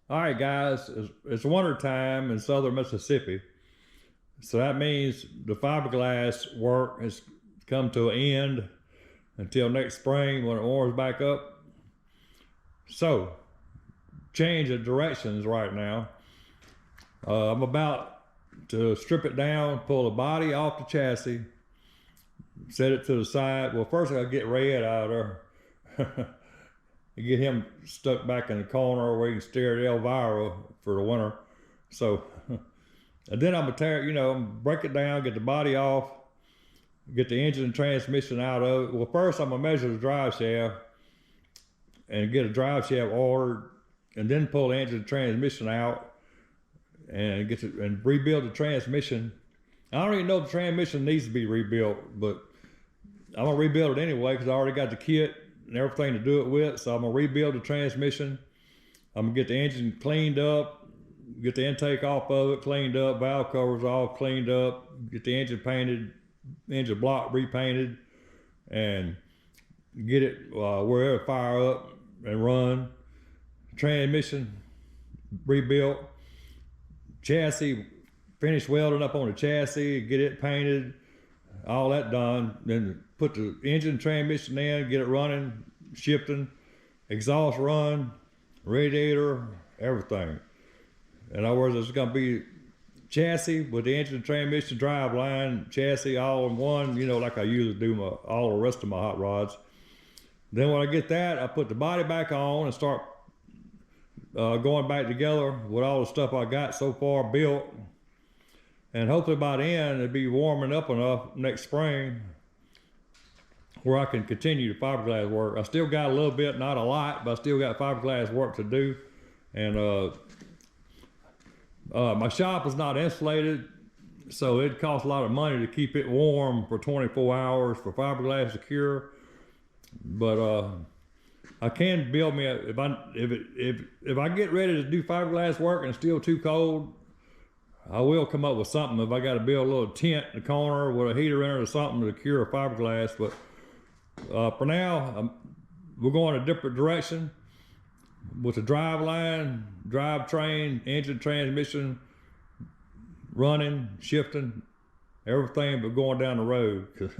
All right, guys, it's winter time in southern Mississippi. So that means the fiberglass work has come to an end until next spring when it warms back up. So, change of directions right now. I'm about to strip it down, pull the body off the chassis, set it to the side. Well, first I gotta get Red out of there. Get him stuck back in the corner where he can steer the Elvira for the winter. So, and then I'm gonna tear, break it down, get the body off, get the engine and transmission out of it. Well, first I'm gonna measure the drive shaft and get a drive shaft ordered, and then pull the engine and transmission out and and rebuild the transmission. I don't even know if the transmission needs to be rebuilt, but I'm gonna rebuild it anyway because I already got the kit and everything to do it with. So I'm gonna rebuild the transmission. I'm gonna get the engine cleaned up, get the intake off of it cleaned up, valve covers all cleaned up, get the engine painted, engine block repainted, and get it where it'll fire up and run. Transmission rebuilt, chassis, finish welding up on the chassis, get it painted, all that done. Then put the engine transmission in, get it running, shifting, exhaust run, radiator, everything. In other words, it's gonna be chassis with the engine, transmission, drive line, chassis all in one, like I usually do all the rest of my hot rods. Then when I get that, I put the body back on and start going back together with all the stuff I got so far built. And hopefully by the end, it'll be warming up enough next spring where I can continue the fiberglass work. I still got a little bit, not a lot, but I still got fiberglass work to do. And my shop is not insulated, so it costs a lot of money to keep it warm for 24 hours for fiberglass to cure. But I can build me if I get ready to do fiberglass work and it's still too cold, I will come up with something. If I got to build a little tent in the corner with a heater in it or something to cure fiberglass. But for now, we're going a different direction with the drive line, drive train, engine, transmission, running, shifting, everything but going down the road because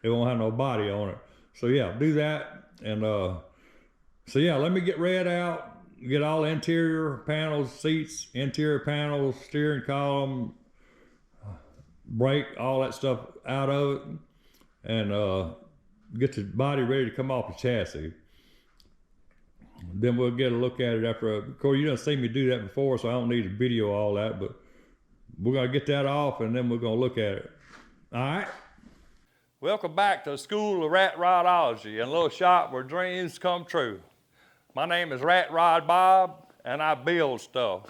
it won't have no body on it. So yeah, do that. And so yeah, let me get Red out, get all the interior panels, seats, interior panels, steering column, brake, all that stuff out of it, and get the body ready to come off the chassis. Then we'll get a look at it after. Of course, you done seen me do that before, so I don't need to video all that, but we're gonna get that off and then we're gonna look at it. All right? Welcome back to the School of Rat Rodology, a little shop where dreams come true. My name is Rat Rod Bob, and I build stuff.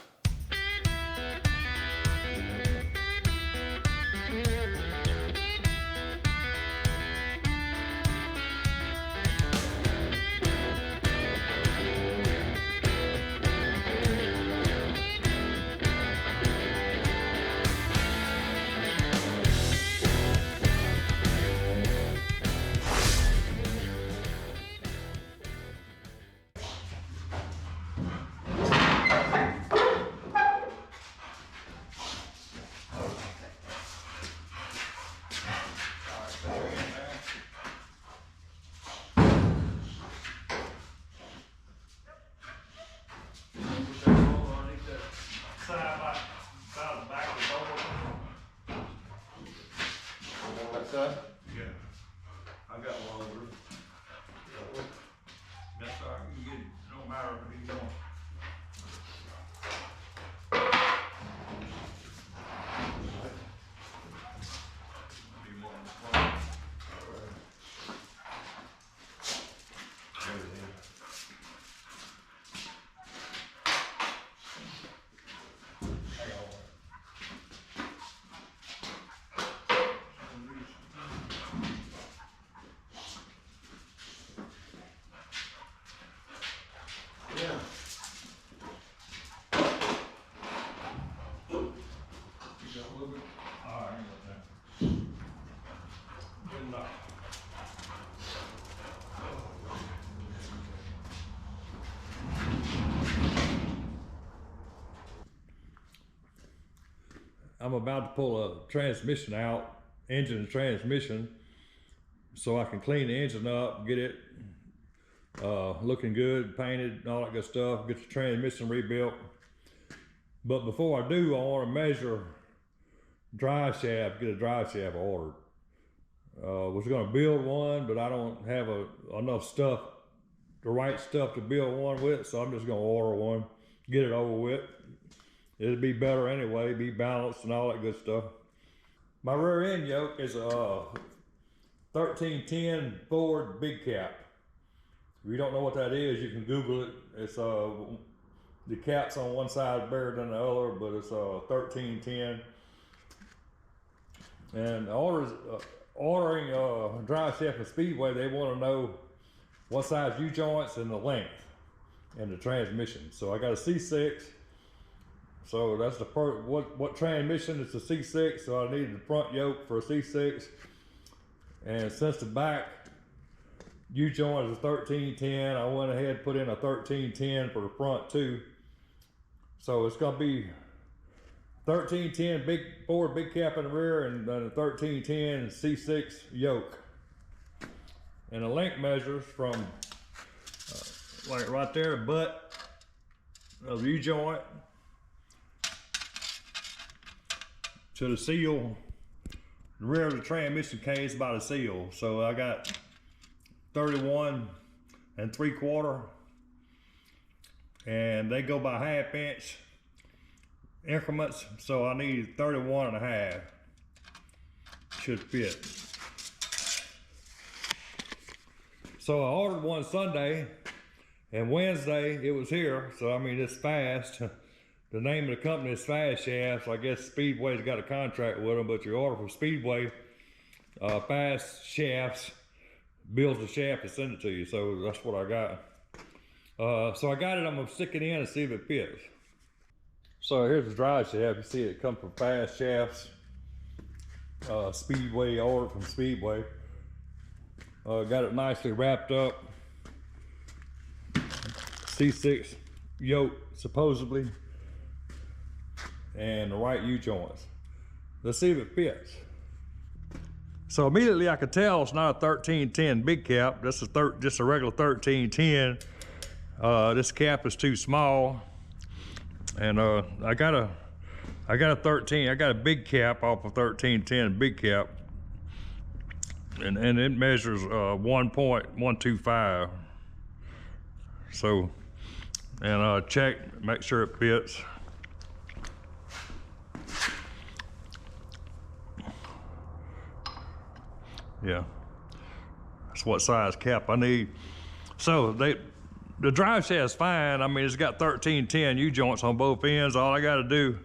I'm about to pull a transmission out, engine and transmission, so I can clean the engine up, get it looking good, painted, and all that good stuff, get the transmission rebuilt. But before I do, I want to measure drive shaft, get a drive shaft ordered. Was going to build one, but I don't have enough stuff, the right stuff to build one with, so I'm just going to order one, get it over with. It'll be better anyway, be balanced and all that good stuff. My rear end yoke is a 1310 Ford big cap. If you don't know what that is, you can Google it. It's the cap's on one side bigger than the other, but it's 1310. And ordering a drive shaft from Speedway, they want to know what size U-joints and the length and the transmission. So I got a C6. So that's the first, what transmission is the C6, so I needed the front yoke for a C6. And since the back U-joint is a 1310, I went ahead and put in a 1310 for the front too. So it's gonna be 1310 big Ford big cap in the rear, and then a 1310 C6 yoke. And the length measures from like right there, the butt of the U-joint to the seal, the rear of the transmission case by the seal. So I got 31 3/4, and they go by 1/2 inch increments, so I need 31 1/2. Should fit. So I ordered one Sunday, and Wednesday it was here. So I mean, it's fast. The name of the company is Fast Shafts. I guess Speedway's got a contract with them, but you order from Speedway, Fast Shafts builds the shaft and send it to you. So that's what I got. So I got it. I'm gonna stick it in and see if it fits. So here's the drive shaft. You see it comes from Fast Shafts. Speedway, ordered from Speedway. Got it nicely wrapped up. C6 yoke, supposedly. And the right U-joints. Let's see if it fits. So immediately I could tell it's not a 1310 big cap. This is just a regular 1310. This cap is too small. And I got a big cap off of 1310 big cap. And it measures 1.125. So, and check, make sure it fits. Yeah, that's what size cap I need. So the drive shaft is fine. I mean, it's got 1310 U-joints on both ends. All I gotta do,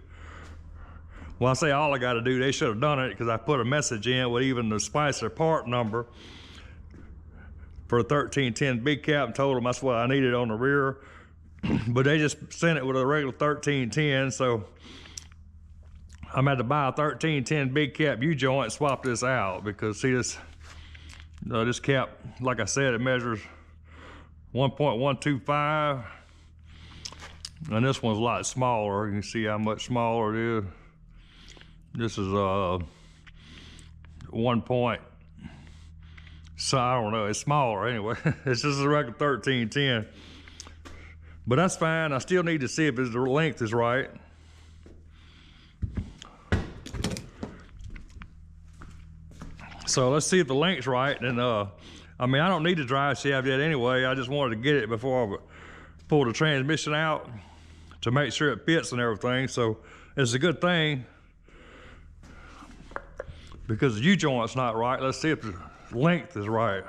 well, I say all I gotta do, they should have done it, because I put a message in with even the Spicer part number for a 1310 big cap and told them that's what I needed on the rear. But they just sent it with a regular 1310, so I'm gonna have to buy a 1310 big cap U-joint and swap this out, because see this cap, like I said, it measures 1.125, and this one's a lot smaller. You can see how much smaller it is. This is 1 point, so I don't know, it's smaller anyway. It's just a regular 1310, but that's fine. I still need to see if the length is right. So let's see if the length's right. And I mean, I don't need the drive shaft yet anyway. I just wanted to get it before I pull the transmission out to make sure it fits and everything. So it's a good thing, because the U-joint's not right. Let's see if the length is right.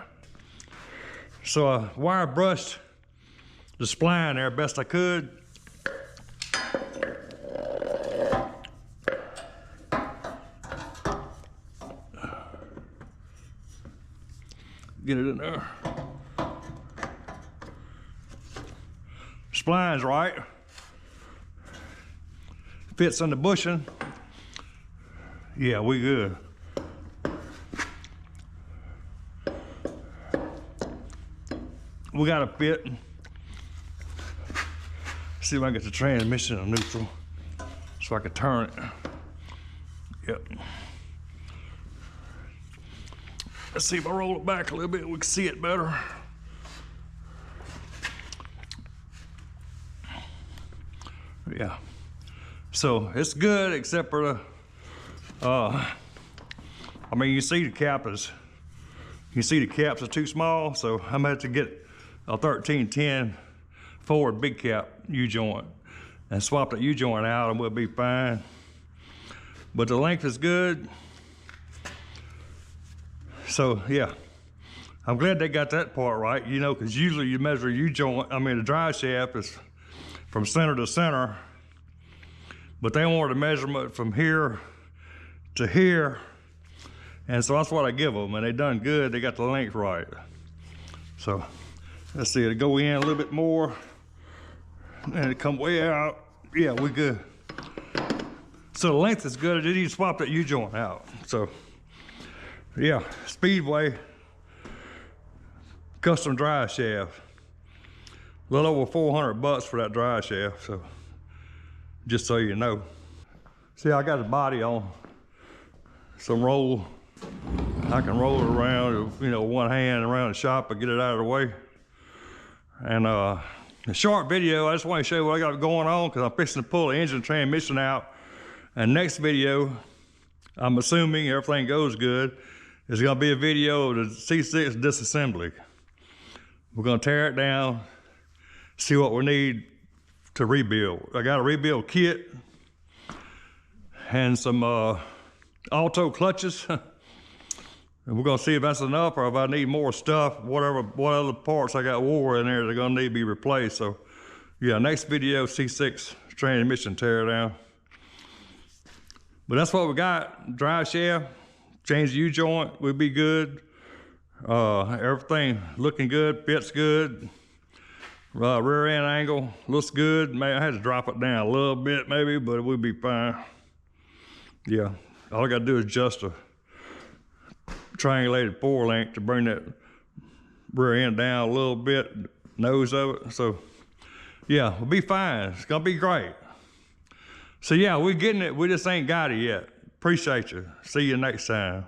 So I wire brushed the spline there best I could. Get it in there. Spline's right. Fits in the bushing. Yeah, we good. We got a fit. See if I can get the transmission in neutral so I can turn it. Yep. Let's see if I roll it back a little bit, we can see it better. Yeah. So it's good except for the, I mean, you see the caps are too small, so I'm gonna have to get a 1310 forward big cap U-joint and swap that U-joint out and we'll be fine. But the length is good. So yeah, I'm glad they got that part right, you know, because usually you measure U-joint, I mean the drive shaft is from center to center, but they wanted a measurement from here to here, and so that's what I give them, and they done good, they got the length right. So let's see, it'll go in a little bit more, and it come way out. Yeah, we good. So the length is good, I didn't even swap that U-joint out. So yeah, Speedway custom drive shaft. A little over 400 bucks for that drive shaft, so just so you know. See, I got the body on some roll. I can roll it around, you know, one hand around the shop and get it out of the way. And a short video, I just want to show you what I got going on because I'm fixing to pull the engine transmission out. And next video, I'm assuming everything goes good, is gonna be a video of the C6 disassembly. We're gonna tear it down, see what we need to rebuild. I got a rebuild kit and some auto clutches. And we're gonna see if that's enough or if I need more stuff, what other parts I got wore in there that are gonna need to be replaced. So yeah, next video, C6 transmission tear down. But that's what we got, drive shaft, change the U-joint, we'll be good. Everything looking good, fits good. Rear end angle looks good. Maybe I had to drop it down a little bit maybe, but we'll be fine. Yeah, all I gotta do is adjust a triangulated 4-link to bring that rear end down a little bit, nose of it. So yeah, we'll be fine, it's gonna be great. So yeah, we're getting it, we just ain't got it yet. Appreciate you, see you next time.